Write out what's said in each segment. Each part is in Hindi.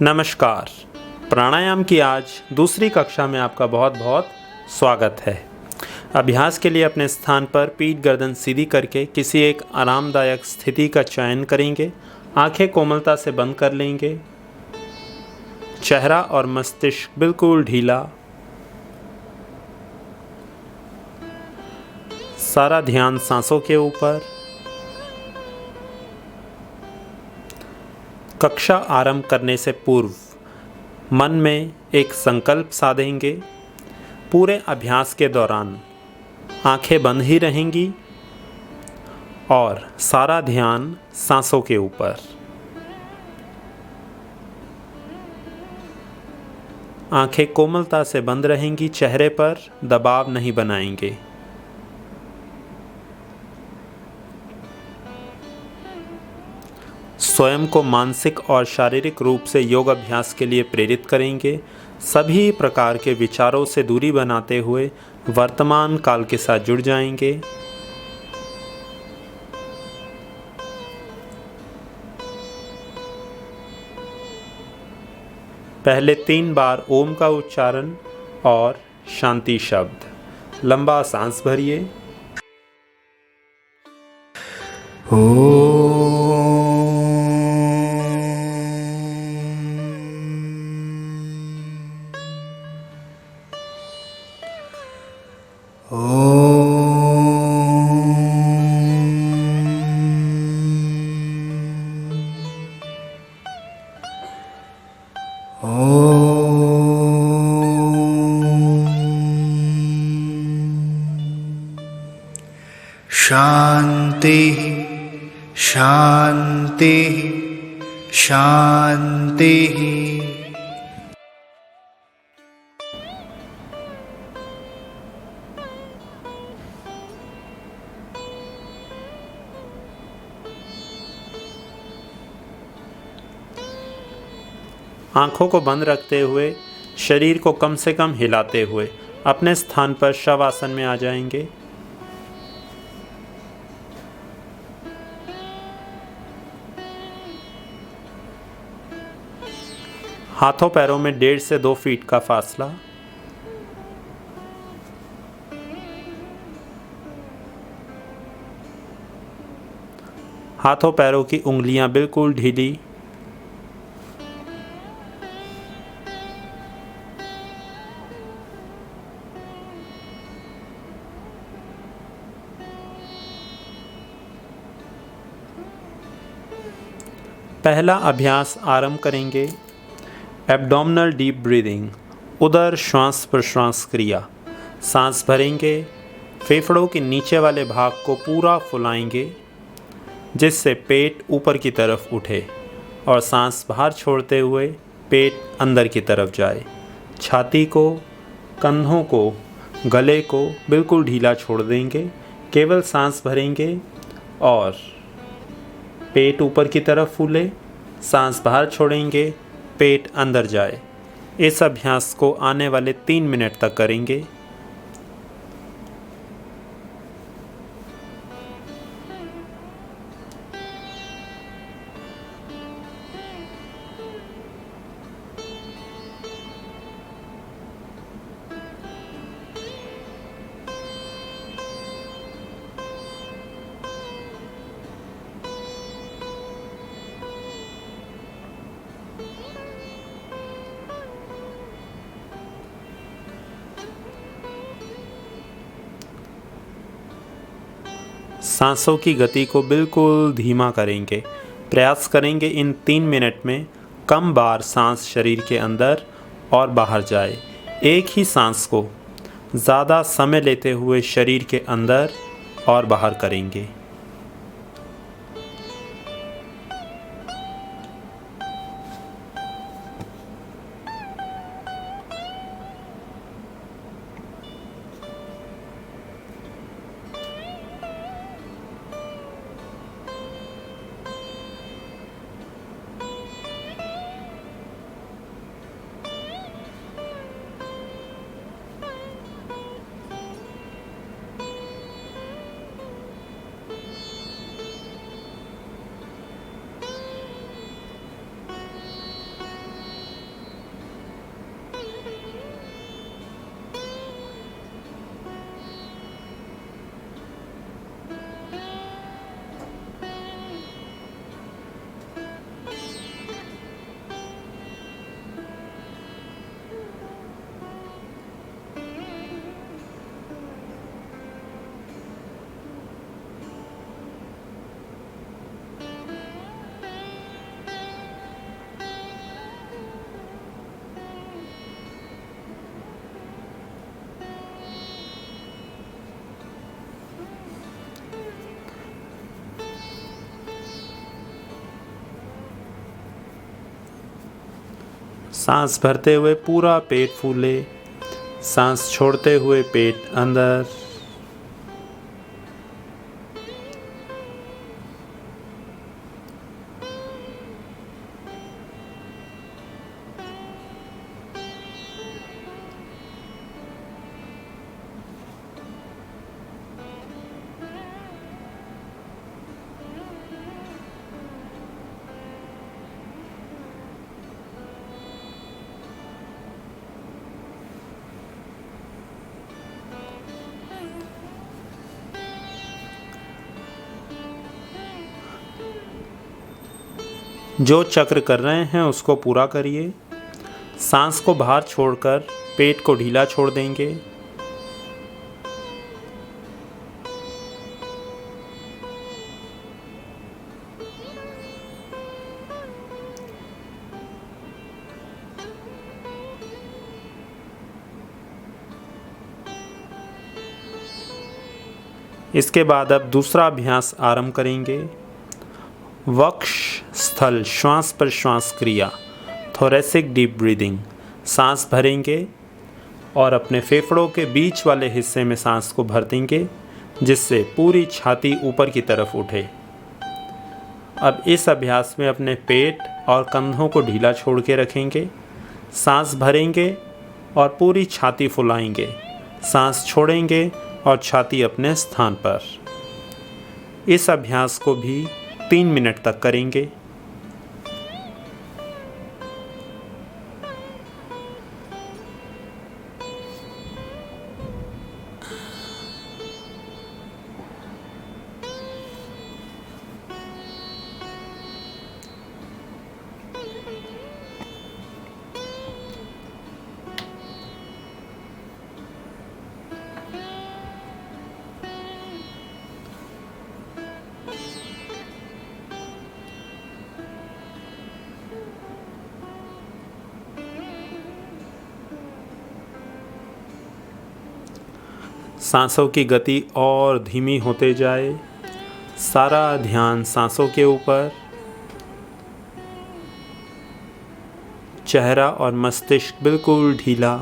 नमस्कार। प्राणायाम की आज दूसरी कक्षा में आपका बहुत बहुत स्वागत है। अभ्यास के लिए अपने स्थान पर पीठ गर्दन सीधी करके किसी एक आरामदायक स्थिति का चयन करेंगे। आंखें कोमलता से बंद कर लेंगे। चेहरा और मस्तिष्क बिल्कुल ढीला। सारा ध्यान सांसों के ऊपर। कक्षा आरंभ करने से पूर्व मन में एक संकल्प साधेंगे। पूरे अभ्यास के दौरान आंखें बंद ही रहेंगी और सारा ध्यान सांसों के ऊपर। आंखें कोमलता से बंद रहेंगी, चेहरे पर दबाव नहीं बनाएंगे। स्वयं को मानसिक और शारीरिक रूप से योग अभ्यास के लिए प्रेरित करेंगे। सभी प्रकार के विचारों से दूरी बनाते हुए वर्तमान काल के साथ जुड़ जाएंगे। पहले 3 बार ओम का उच्चारण और शांति शब्द। लंबा सांस भरिए। शांति शांति शांति। आंखों को बंद रखते हुए शरीर को कम से कम हिलाते हुए अपने स्थान पर शवासन में आ जाएंगे। हाथों पैरों में 1.5 से 2 फीट का फासला। हाथों पैरों की उंगलियां बिल्कुल ढीली। पहला अभ्यास आरंभ करेंगे। एब्डोमिनल डीप ब्रीदिंग, उदर श्वास प्रश्वास क्रिया। सांस भरेंगे, फेफड़ों के नीचे वाले भाग को पूरा फुलाएंगे जिससे पेट ऊपर की तरफ उठे और सांस बाहर छोड़ते हुए पेट अंदर की तरफ जाए। छाती को, कंधों को, गले को बिल्कुल ढीला छोड़ देंगे। केवल सांस भरेंगे और पेट ऊपर की तरफ फूले। सांस बाहर छोड़ेंगे, पेट अंदर जाए। इस अभ्यास को आने वाले 3 मिनट तक करेंगे। सांसों की गति को बिल्कुल धीमा करेंगे। प्रयास करेंगे इन 3 मिनट में कम बार सांस शरीर के अंदर और बाहर जाए। एक ही सांस को ज़्यादा समय लेते हुए शरीर के अंदर और बाहर करेंगे। सांस भरते हुए पूरा पेट फूले, सांस छोड़ते हुए पेट अंदर। जो चक्र कर रहे हैं उसको पूरा करिए। सांस को बाहर छोड़कर पेट को ढीला छोड़ देंगे। इसके बाद अब दूसरा अभ्यास आरंभ करेंगे। वक्ष स्थल श्वास प्रश्वास क्रिया, थोरेसिक डीप ब्रीदिंग। सांस भरेंगे और अपने फेफड़ों के बीच वाले हिस्से में सांस को भर देंगे, जिससे पूरी छाती ऊपर की तरफ उठे। अब इस अभ्यास में अपने पेट और कंधों को ढीला छोड़ के रखेंगे। सांस भरेंगे और पूरी छाती फुलाएंगे। सांस छोड़ेंगे और छाती अपने स्थान पर। इस अभ्यास को भी 3 मिनट तक करेंगे। सांसों की गति और धीमी होते जाए। सारा ध्यान सांसों के ऊपर। चेहरा और मस्तिष्क बिल्कुल ढीला।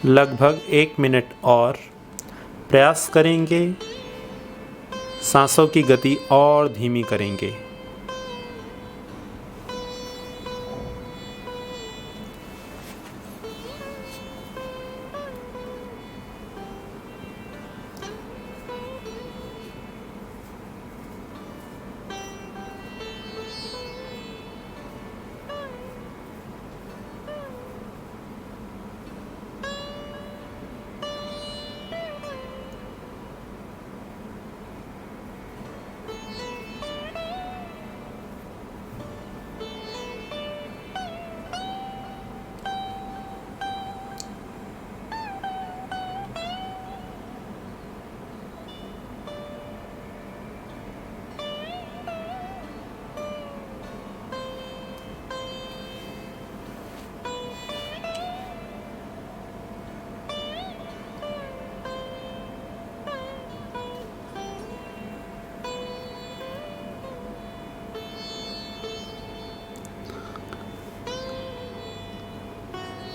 लगभग 1 मिनट और प्रयास करेंगे। सांसों की गति और धीमी करेंगे।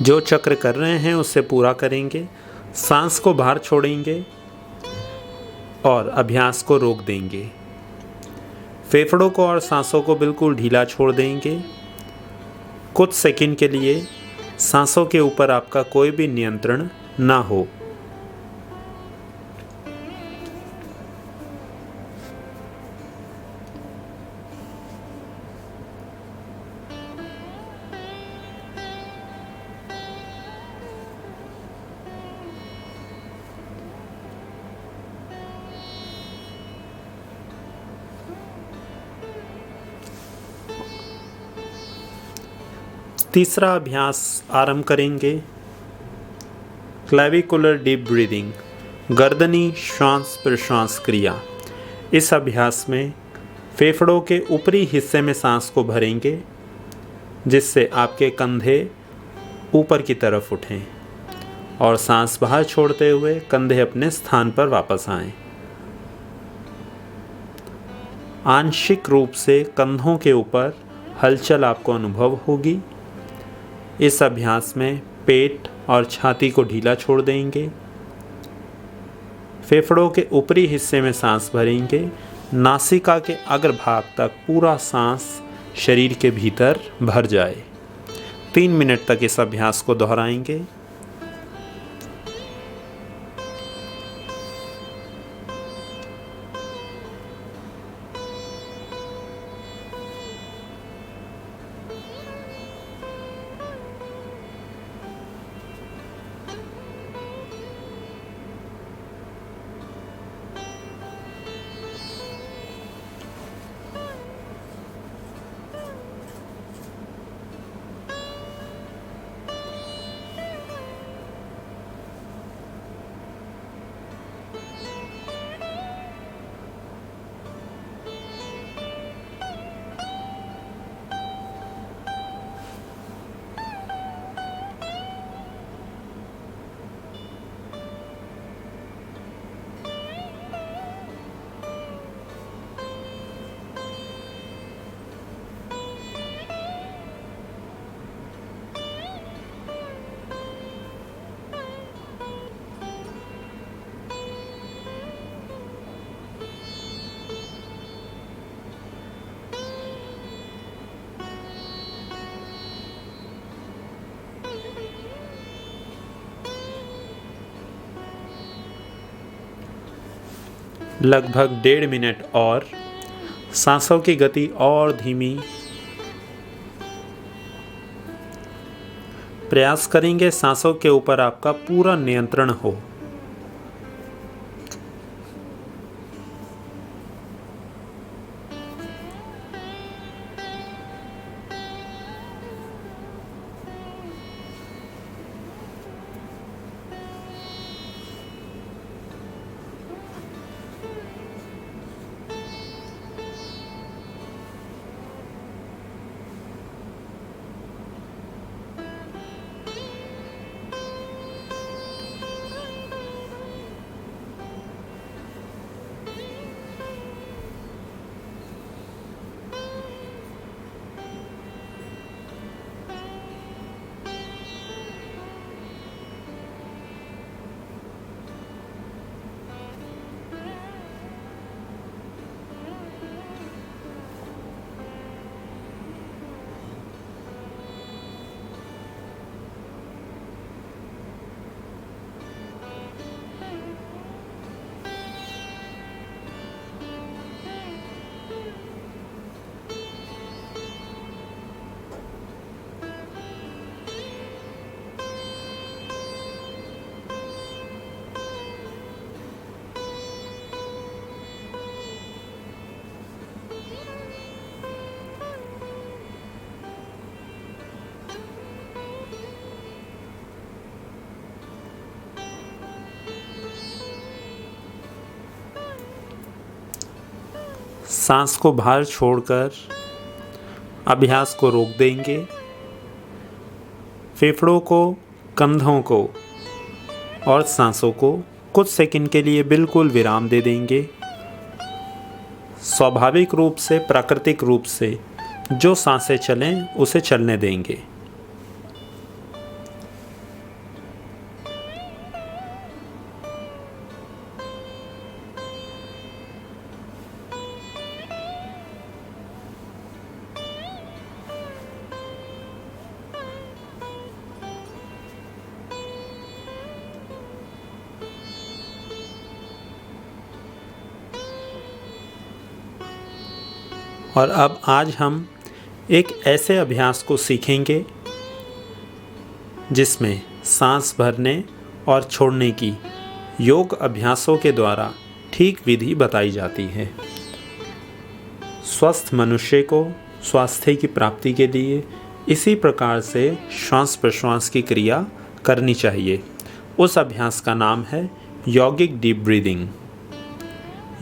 जो चक्र कर रहे हैं उससे पूरा करेंगे। सांस को बाहर छोड़ेंगे और अभ्यास को रोक देंगे। फेफड़ों को और सांसों को बिल्कुल ढीला छोड़ देंगे। कुछ सेकंड के लिए सांसों के ऊपर आपका कोई भी नियंत्रण ना हो। तीसरा अभ्यास आरंभ करेंगे। क्लेविकुलर डीप ब्रीदिंग, गर्दनी श्वास प्रश्वास क्रिया। इस अभ्यास में फेफड़ों के ऊपरी हिस्से में सांस को भरेंगे, जिससे आपके कंधे ऊपर की तरफ उठें और सांस बाहर छोड़ते हुए कंधे अपने स्थान पर वापस आएं। आंशिक रूप से कंधों के ऊपर हलचल आपको अनुभव होगी। इस अभ्यास में पेट और छाती को ढीला छोड़ देंगे। फेफड़ों के ऊपरी हिस्से में सांस भरेंगे। नासिका के अग्रभाग तक पूरा सांस शरीर के भीतर भर जाए। 3 मिनट तक इस अभ्यास को दोहराएंगे। लगभग 1.5 मिनट और सांसों की गति और धीमी। प्रयास करेंगे सांसों के ऊपर आपका पूरा नियंत्रण हो। सांस को बाहर छोड़कर अभ्यास को रोक देंगे। फेफड़ों को, कंधों को और सांसों को कुछ सेकंड के लिए बिल्कुल विराम दे देंगे। स्वाभाविक रूप से, प्राकृतिक रूप से जो सांसें चलें उसे चलने देंगे। और अब आज हम एक ऐसे अभ्यास को सीखेंगे जिसमें सांस भरने और छोड़ने की योग अभ्यासों के द्वारा ठीक विधि बताई जाती है। स्वस्थ मनुष्य को स्वास्थ्य की प्राप्ति के लिए इसी प्रकार से श्वास प्रश्वास की क्रिया करनी चाहिए। उस अभ्यास का नाम है यौगिक डीप ब्रीदिंग,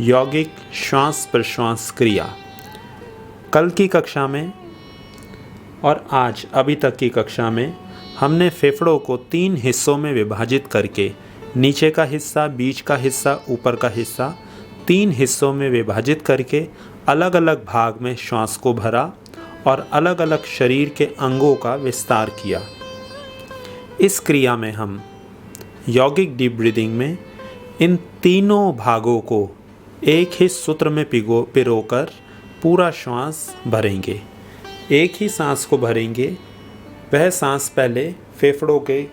यौगिक श्वास प्रश्वास क्रिया। कल की कक्षा में और आज अभी तक की कक्षा में हमने फेफड़ों को 3 हिस्सों में विभाजित करके, नीचे का हिस्सा, बीच का हिस्सा, ऊपर का हिस्सा, 3 हिस्सों में विभाजित करके अलग अलग भाग में श्वास को भरा और अलग अलग शरीर के अंगों का विस्तार किया। इस क्रिया में हम यौगिक डीप ब्रीदिंग में इन तीनों भागों को एक ही सूत्र में पिरोकर पूरा श्वास भरेंगे। एक ही सांस को भरेंगे। वह सांस पहले फेफड़ों के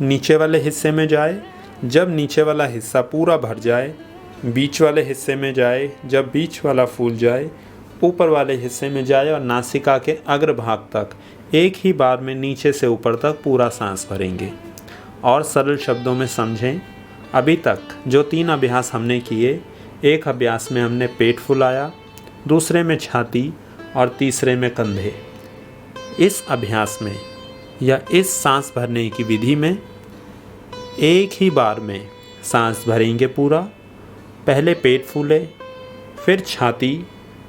नीचे वाले हिस्से में जाए, जब नीचे वाला हिस्सा पूरा भर जाए, बीच वाले हिस्से में जाए, जब बीच वाला फूल जाए, ऊपर वाले हिस्से में जाए और नासिका के अग्रभाग तक एक ही बार में नीचे से ऊपर तक पूरा सांस भरेंगे। और सरल शब्दों में समझें, अभी तक जो 3 अभ्यास हमने किए, एक अभ्यास में हमने पेट फुलाया, दूसरे में छाती और तीसरे में कंधे। इस अभ्यास में या इस सांस भरने की विधि में एक ही बार में सांस भरेंगे पूरा। पहले पेट फूले, फिर छाती,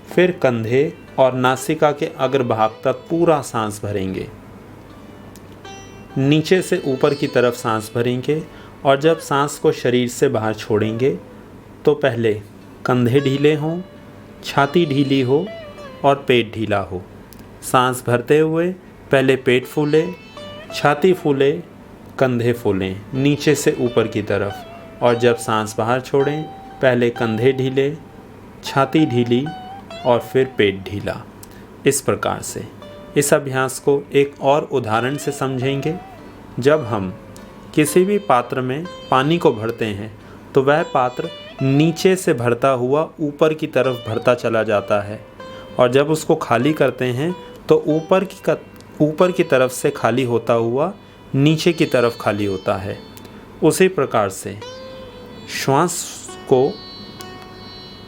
फिर कंधे और नासिका के अग्रभाग तक पूरा सांस भरेंगे। नीचे से ऊपर की तरफ सांस भरेंगे और जब सांस को शरीर से बाहर छोड़ेंगे तो पहले कंधे ढीले हों, छाती ढीली हो और पेट ढीला हो। सांस भरते हुए पहले पेट फूले, छाती फूले, कंधे फूलें नीचे से ऊपर की तरफ, और जब सांस बाहर छोड़ें पहले कंधे ढीले, छाती ढीली और फिर पेट ढीला। इस प्रकार से इस अभ्यास को एक और उदाहरण से समझेंगे। जब हम किसी भी पात्र में पानी को भरते हैं तो वह पात्र नीचे से भरता हुआ ऊपर की तरफ भरता चला जाता है, और जब उसको खाली करते हैं तो ऊपर की तरफ से खाली होता हुआ नीचे की तरफ खाली होता है। उसी प्रकार से श्वास को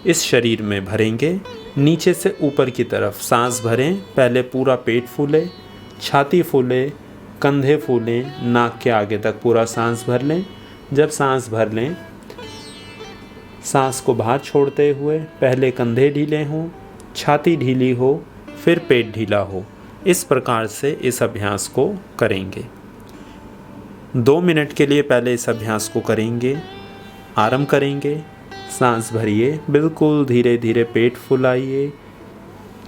इस शरीर में भरेंगे। नीचे से ऊपर की तरफ सांस भरें। पहले पूरा पेट फूले, छाती फूले, कंधे फूलें, नाक के आगे तक पूरा सांस भर लें। जब सांस भर लें, सांस को बाहर छोड़ते हुए पहले कंधे ढीले हों, छाती ढीली हो, फिर पेट ढीला हो। इस प्रकार से इस अभ्यास को करेंगे। 2 मिनट के लिए पहले इस अभ्यास को करेंगे। आरंभ करेंगे। सांस भरिए, बिल्कुल धीरे धीरे पेट फुलाइए,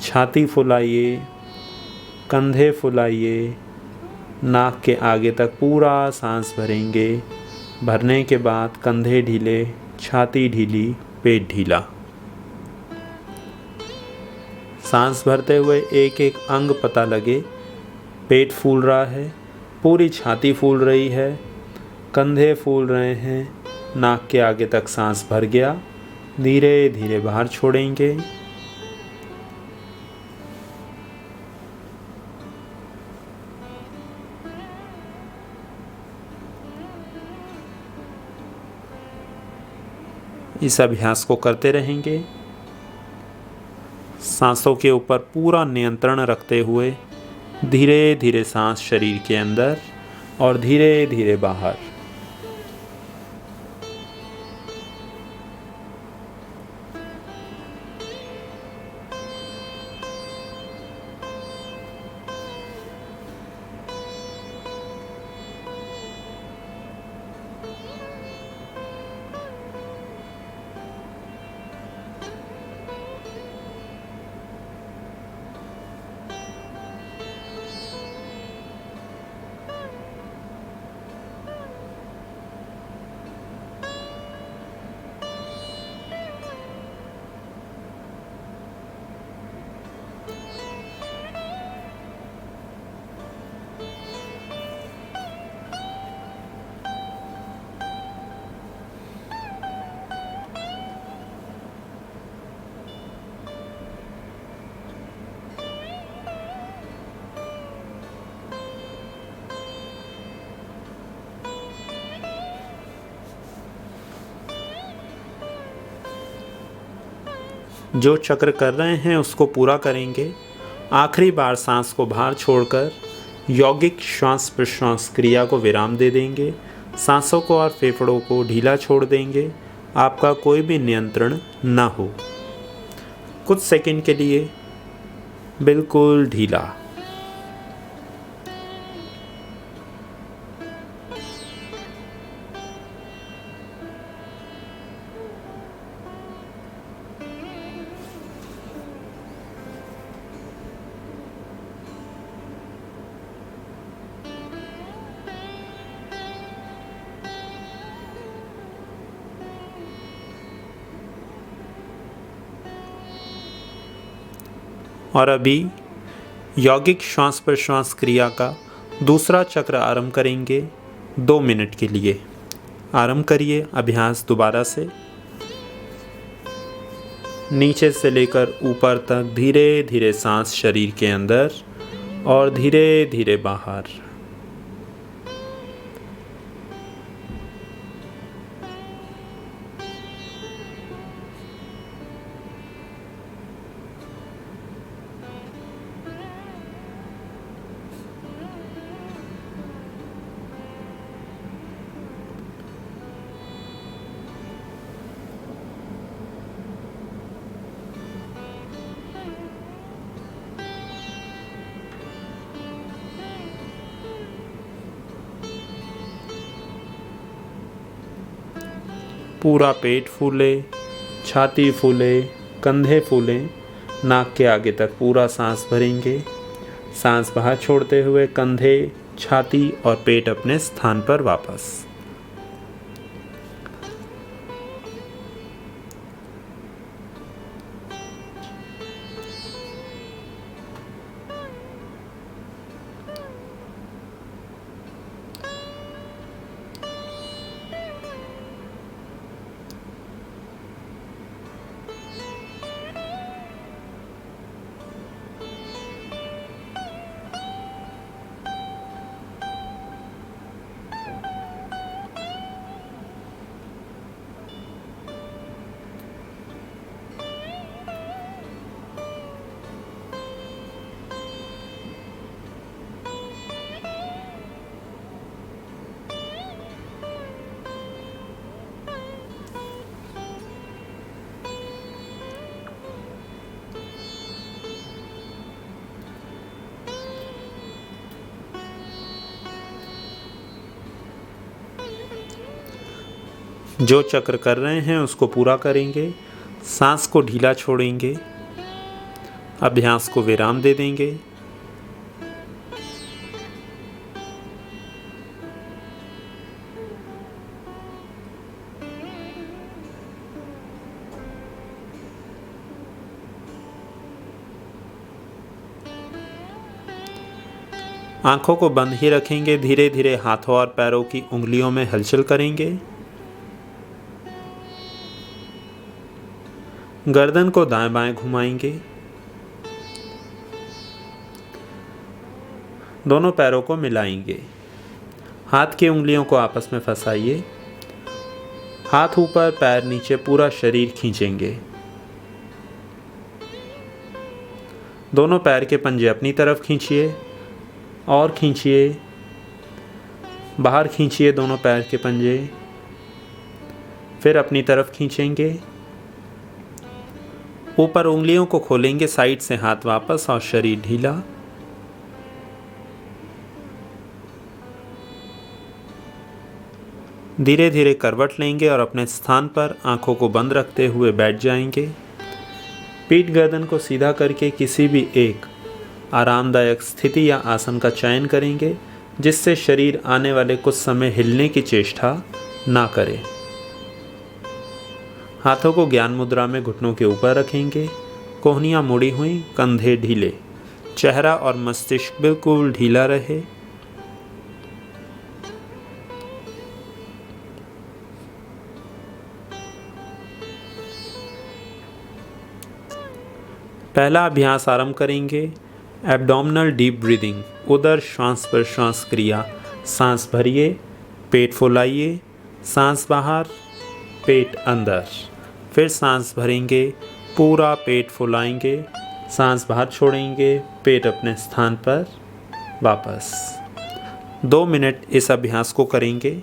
छाती फुलाइए, कंधे फुलाइए, नाक के आगे तक पूरा सांस भरेंगे। भरने के बाद कंधे ढीले, छाती ढीली, पेट ढीला। सांस भरते हुए एक एक अंग पता लगे। पेट फूल रहा है, पूरी छाती फूल रही है, कंधे फूल रहे हैं, नाक के आगे तक सांस भर गया। धीरे धीरे बाहर छोड़ेंगे। इस अभ्यास को करते रहेंगे, सांसों के ऊपर पूरा नियंत्रण रखते हुए। धीरे धीरे सांस शरीर के अंदर और धीरे धीरे बाहर। जो चक्र कर रहे हैं उसको पूरा करेंगे। आखिरी बार सांस को बाहर छोड़कर यौगिक श्वास प्रश्वास क्रिया को विराम दे देंगे। सांसों को और फेफड़ों को ढीला छोड़ देंगे, आपका कोई भी नियंत्रण ना हो। कुछ सेकंड के लिए बिल्कुल ढीला। और अभी यौगिक श्वास प्रश्वास क्रिया का दूसरा चक्र आरंभ करेंगे 2 मिनट के लिए। आरंभ करिए अभ्यास दोबारा से। नीचे से लेकर ऊपर तक धीरे धीरे सांस शरीर के अंदर और धीरे धीरे बाहर। पूरा पेट फूले, छाती फूले, कंधे फूले, नाक के आगे तक पूरा सांस भरेंगे। सांस बाहर छोड़ते हुए कंधे, छाती और पेट अपने स्थान पर वापस। जो चक्र कर रहे हैं उसको पूरा करेंगे। सांस को ढीला छोड़ेंगे, अभ्यास को विराम दे देंगे। आंखों को बंद ही रखेंगे। धीरे धीरे हाथों और पैरों की उंगलियों में हलचल करेंगे। गर्दन को दाएं बाएं घुमाएंगे। दोनों पैरों को मिलाएंगे। हाथ की उंगलियों को आपस में फंसाइए। हाथ ऊपर, पैर नीचे, पूरा शरीर खींचेंगे। दोनों पैर के पंजे अपनी तरफ खींचिए और खींचिए। बाहर खींचिए दोनों पैर के पंजे। फिर अपनी तरफ खींचेंगे। ऊपर उंगलियों को खोलेंगे, साइड से हाथ वापस और शरीर ढीला। धीरे धीरे करवट लेंगे और अपने स्थान पर आंखों को बंद रखते हुए बैठ जाएंगे। पीठ गर्दन को सीधा करके किसी भी एक आरामदायक स्थिति या आसन का चयन करेंगे जिससे शरीर आने वाले कुछ समय हिलने की चेष्टा ना करे। हाथों को ज्ञान मुद्रा में घुटनों के ऊपर रखेंगे। कोहनियाँ मुड़ी हुई, कंधे ढीले, चेहरा और मस्तिष्क बिल्कुल ढीला रहे। पहला अभ्यास आरंभ करेंगे एब्डोमिनल डीप ब्रीदिंग, उदर श्वास प्रश्वास क्रिया। सांस भरिए, पेट फुलाइए, सांस बाहर, पेट अंदर। फिर सांस भरेंगे, पूरा पेट फुलाएंगे, सांस बाहर छोड़ेंगे, पेट अपने स्थान पर। वापस। 2 मिनट इस अभ्यास को करेंगे।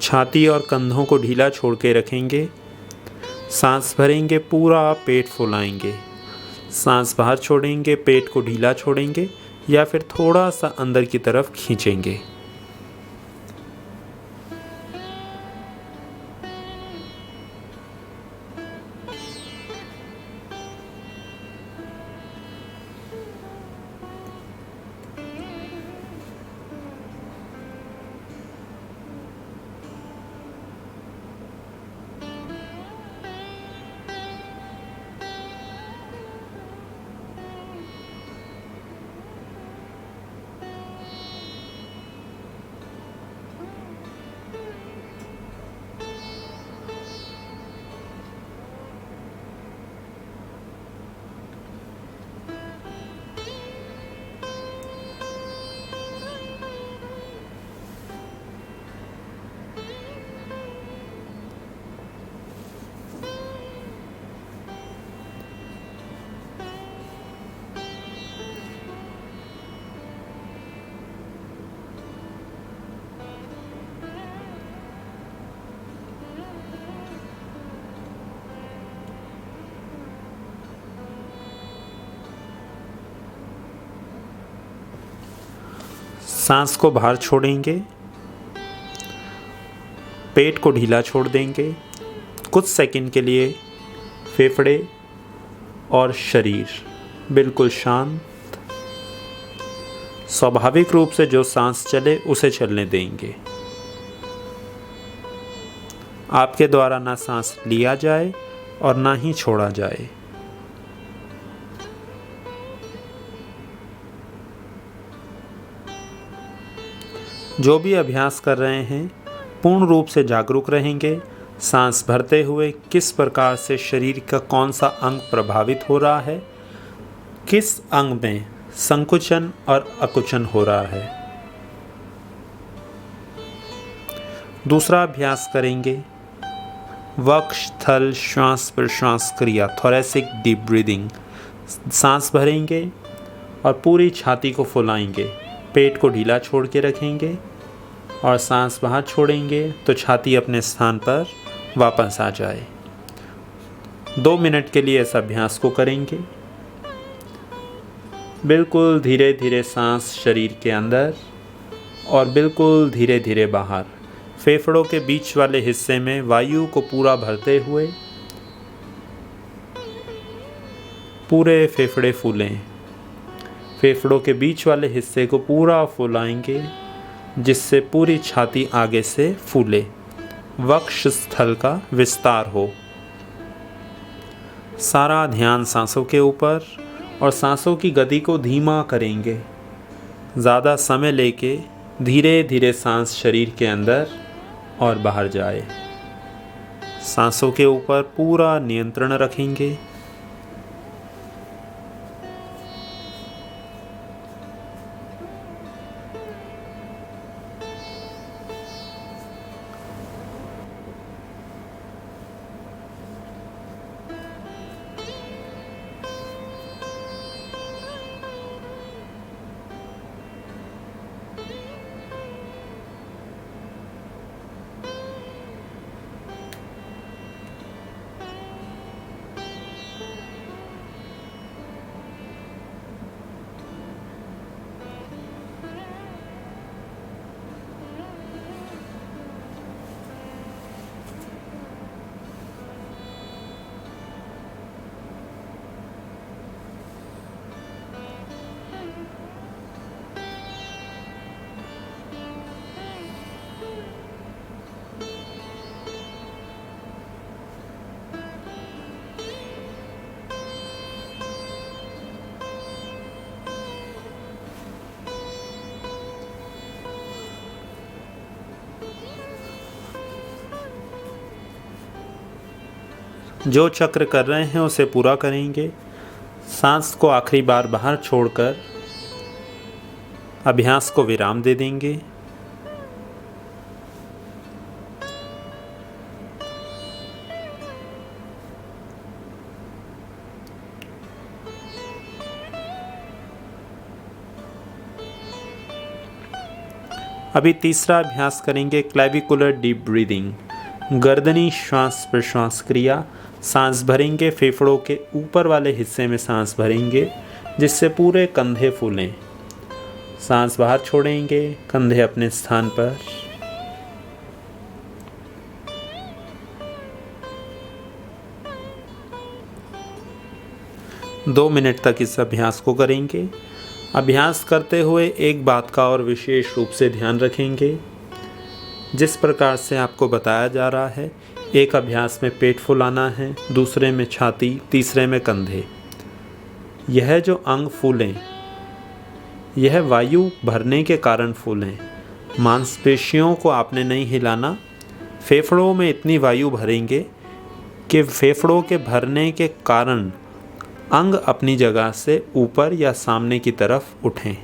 छाती और कंधों को ढीला छोड़ के रखेंगे। सांस भरेंगे, पूरा पेट फुलाएंगे। सांस बाहर छोड़ेंगे, पेट को ढीला छोड़ेंगे या फिर थोड़ा सा अंदर की तरफ खींचेंगे। सांस को बाहर छोड़ेंगे, पेट को ढीला छोड़ देंगे। कुछ सेकंड के लिए फेफड़े और शरीर बिल्कुल शांत, स्वाभाविक रूप से जो सांस चले उसे चलने देंगे। आपके द्वारा ना सांस लिया जाए और ना ही छोड़ा जाए। जो भी अभ्यास कर रहे हैं पूर्ण रूप से जागरूक रहेंगे। सांस भरते हुए किस प्रकार से शरीर का कौन सा अंग प्रभावित हो रहा है, किस अंग में संकुचन और अकुचन हो रहा है। दूसरा अभ्यास करेंगे वक्ष थल श्वास प्रश्वास क्रिया, थोरैसिक डीप ब्रीदिंग। सांस भरेंगे और पूरी छाती को फुलाएंगे, पेट को ढीला छोड़ के रखेंगे और सांस बाहर छोड़ेंगे तो छाती अपने स्थान पर वापस आ जाए। 2 मिनट के लिए इस अभ्यास को करेंगे। बिल्कुल धीरे धीरे सांस शरीर के अंदर और बिल्कुल धीरे धीरे बाहर। फेफड़ों के बीच वाले हिस्से में वायु को पूरा भरते हुए पूरे फेफड़े फूलें। फेफड़ों के बीच वाले हिस्से को पूरा फुलाएंगे जिससे पूरी छाती आगे से फूले, वक्ष स्थल का विस्तार हो। सारा ध्यान सांसों के ऊपर और सांसों की गति को धीमा करेंगे। ज़्यादा समय लेके धीरे धीरे सांस शरीर के अंदर और बाहर जाए। सांसों के ऊपर पूरा नियंत्रण रखेंगे। जो चक्र कर रहे हैं उसे पूरा करेंगे। सांस को आखिरी बार बाहर छोड़कर अभ्यास को विराम दे देंगे। अभी तीसरा अभ्यास करेंगे क्लेविकुलर डीप ब्रीदिंग, गर्दनी श्वास प्रश्वास क्रिया। सांस भरेंगे, फेफड़ों के ऊपर वाले हिस्से में सांस भरेंगे जिससे पूरे कंधे फूलें। सांस बाहर छोड़ेंगे, कंधे अपने स्थान पर। दो मिनट तक इस अभ्यास को करेंगे। अभ्यास करते हुए एक बात का और विशेष रूप से ध्यान रखेंगे। जिस प्रकार से आपको बताया जा रहा है, एक अभ्यास में पेट फुलाना है, दूसरे में छाती, तीसरे में कंधे। यह जो अंग फूलें, यह वायु भरने के कारण फूलें। मांसपेशियों को आपने नहीं हिलाना। फेफड़ों में इतनी वायु भरेंगे कि फेफड़ों के भरने के कारण अंग अपनी जगह से ऊपर या सामने की तरफ उठें।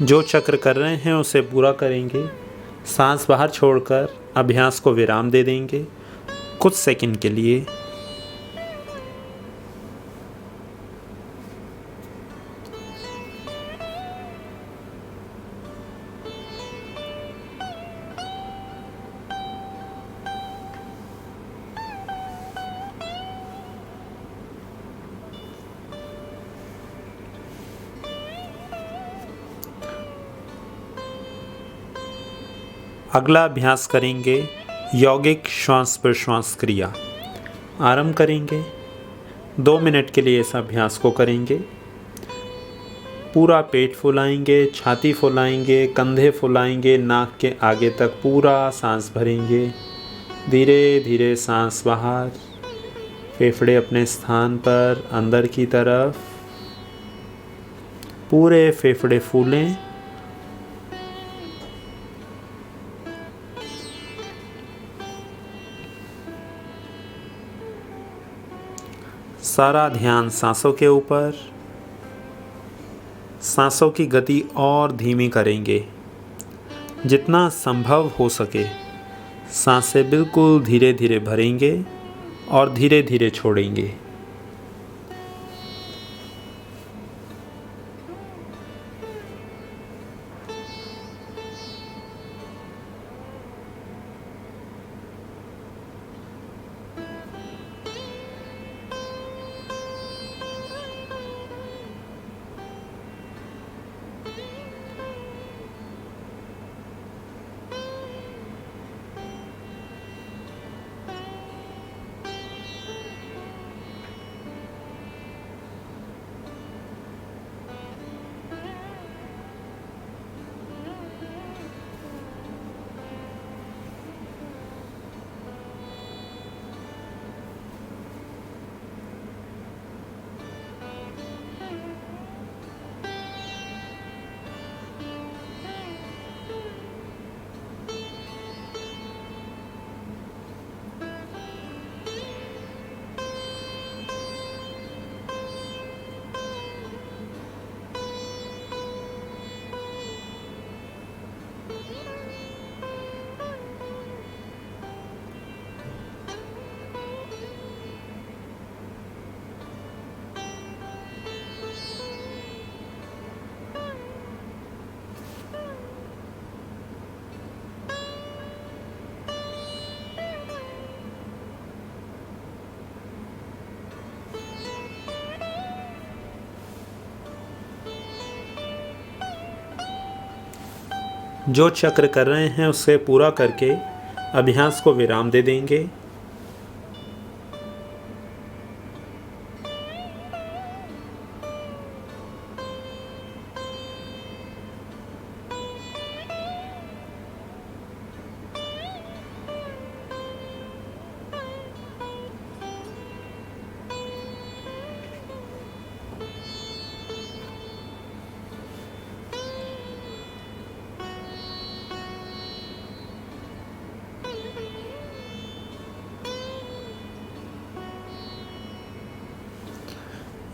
जो चक्र कर रहे हैं उसे पूरा करेंगे। सांस बाहर छोड़कर अभ्यास को विराम दे देंगे कुछ सेकंड के लिए। अगला अभ्यास करेंगे यौगिक श्वास प्रश्वास क्रिया। आरंभ करेंगे। 2 मिनट के लिए इस अभ्यास को करेंगे। पूरा पेट फुलाएंगे, छाती फुलाएंगे, कंधे फुलाएंगे, नाक के आगे तक पूरा सांस भरेंगे। धीरे धीरे सांस बाहर, फेफड़े अपने स्थान पर, अंदर की तरफ। पूरे फेफड़े फूलें। सारा ध्यान सांसों के ऊपर। सांसों की गति और धीमी करेंगे। जितना संभव हो सके सांसें बिल्कुल धीरे धीरे भरेंगे और धीरे धीरे छोड़ेंगे। जो चक्र कर रहे हैं उसे पूरा करके अभ्यास को विराम दे देंगे।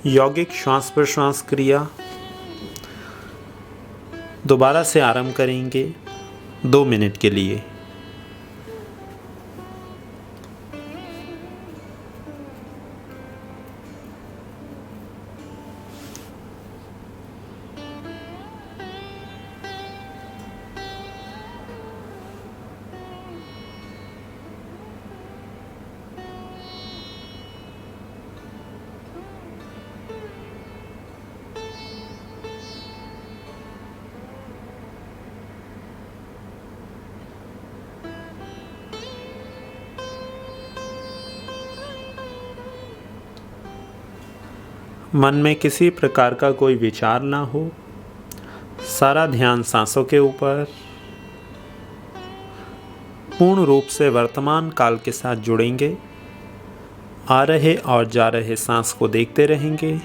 यौगिक श्वास प्रश्वास क्रिया दोबारा से आरंभ करेंगे 2 मिनट के लिए। मन में किसी प्रकार का कोई विचार ना हो, सारा ध्यान सांसों के ऊपर पूर्ण रूप से वर्तमान काल के साथ जुड़ेंगे। आ रहे और जा रहे सांस को देखते रहेंगे।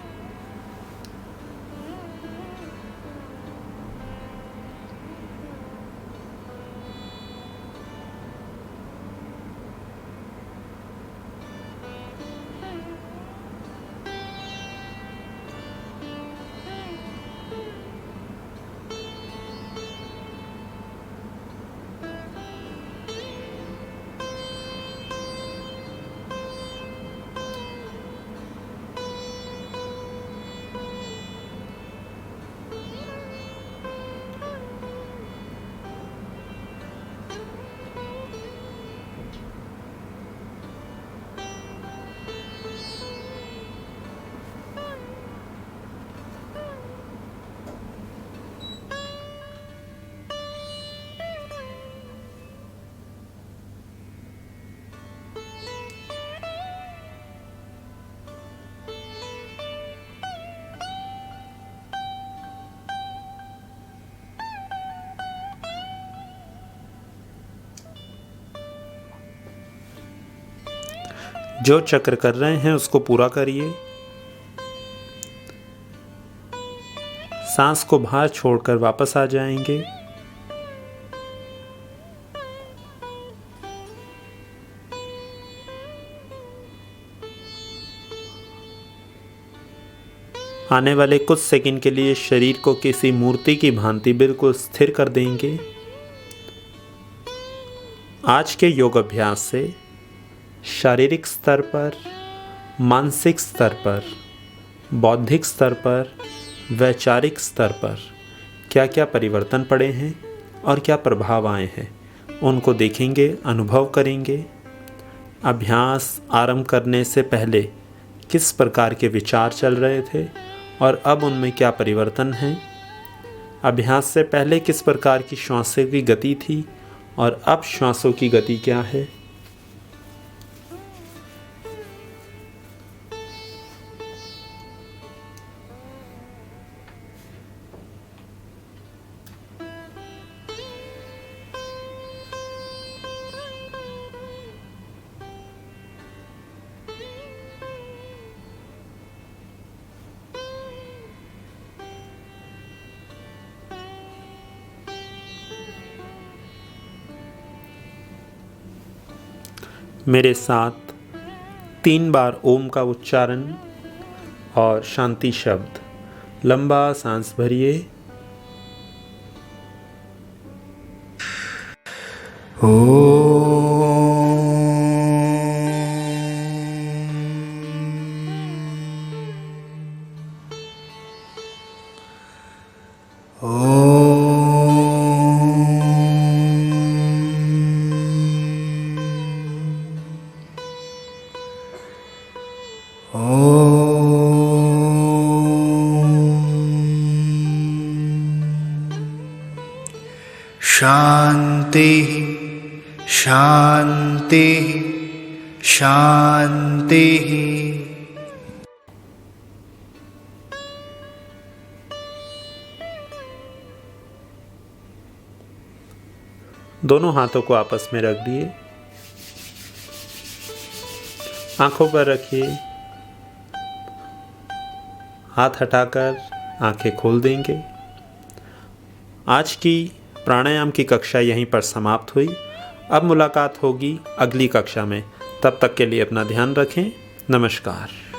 जो चक्र कर रहे हैं उसको पूरा करिए। सांस को बाहर छोड़कर वापस आ जाएंगे। आने वाले कुछ सेकंड के लिए शरीर को किसी मूर्ति की भांति बिल्कुल स्थिर कर देंगे। आज के योग अभ्यास से शारीरिक स्तर पर, मानसिक स्तर पर, बौद्धिक स्तर पर, वैचारिक स्तर पर क्या क्या परिवर्तन पड़े हैं और क्या प्रभाव आए हैं, उनको देखेंगे, अनुभव करेंगे। अभ्यास आरंभ करने से पहले किस प्रकार के विचार चल रहे थे और अब उनमें क्या परिवर्तन हैं। अभ्यास से पहले किस प्रकार की श्वासों की गति थी और अब श्वासों की गति क्या है। मेरे साथ 3 बार ओम का उच्चारण और शांति शब्द। लंबा सांस भरिए। शांति शांति शांति। दोनों हाथों को आपस में रख दिए, आंखों पर रखिए, हाथ हटाकर आंखें खोल देंगे। आज की प्राणायाम की कक्षा यहीं पर समाप्त हुई। अब मुलाकात होगी अगली कक्षा में। तब तक के लिए अपना ध्यान रखें। नमस्कार।